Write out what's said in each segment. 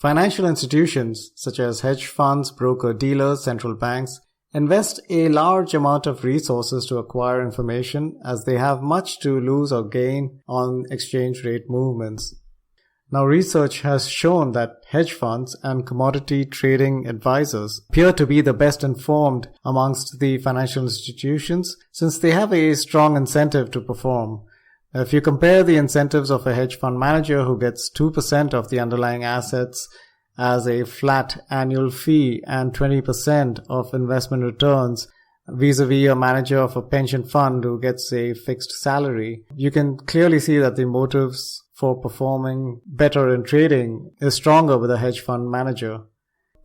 Financial institutions such as hedge funds, broker-dealers, central banks invest a large amount of resources to acquire information as they have much to lose or gain on exchange rate movements. Now, research has shown that hedge funds and commodity trading advisors appear to be the best informed amongst the financial institutions since they have a strong incentive to perform. If you compare the incentives of a hedge fund manager who gets 2% of the underlying assets as a flat annual fee and 20% of investment returns vis-a-vis a manager of a pension fund who gets a fixed salary, you can clearly see that the motives for performing better in trading is stronger with a hedge fund manager.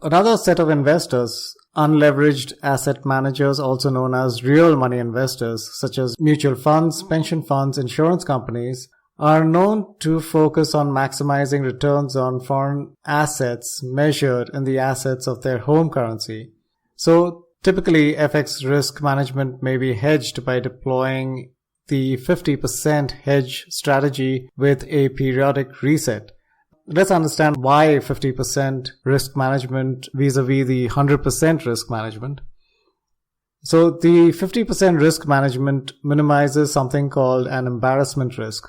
Another set of investors, unleveraged asset managers, also known as real money investors, such as mutual funds, pension funds, insurance companies, are known to focus on maximizing returns on foreign assets measured in the assets of their home currency. So typically, FX risk management may be hedged by deploying the 50% hedge strategy with a periodic reset. Let's understand why 50% risk management vis-a-vis the 100% risk management. So the 50% risk management minimizes something called an embarrassment risk.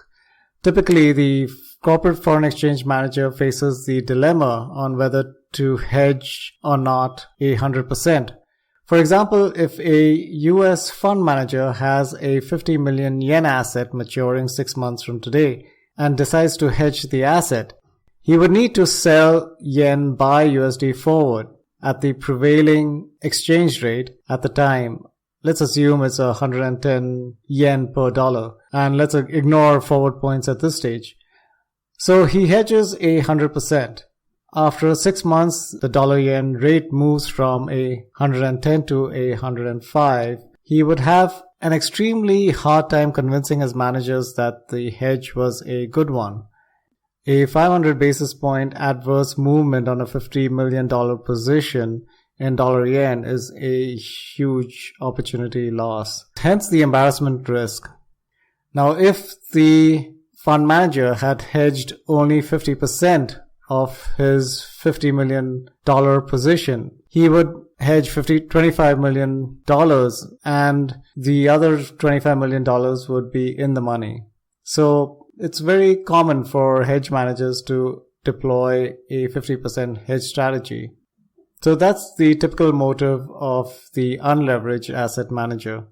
Typically, the corporate foreign exchange manager faces the dilemma on whether to hedge or not 100%. For example, if a US fund manager has a 50 million yen asset maturing 6 months from today and decides to hedge the asset, he would need to sell yen buy USD forward at the prevailing exchange rate at the time. Let's assume it's 110 yen per dollar, and let's ignore forward points at this stage. So he hedges 100%. After 6 months, the dollar-yen rate moves from 110 to 105. He would have an extremely hard time convincing his managers that the hedge was a good one. A 500 basis point adverse movement on a $50 million position in dollar-yen is a huge opportunity loss. Hence the embarrassment risk. Now, if the fund manager had hedged only 50% of his $50 million position, he would hedge $25 million and the other $25 million would be in the money. So it's very common for hedge managers to deploy a 50% hedge strategy. So that's the typical motive of the unleveraged asset manager.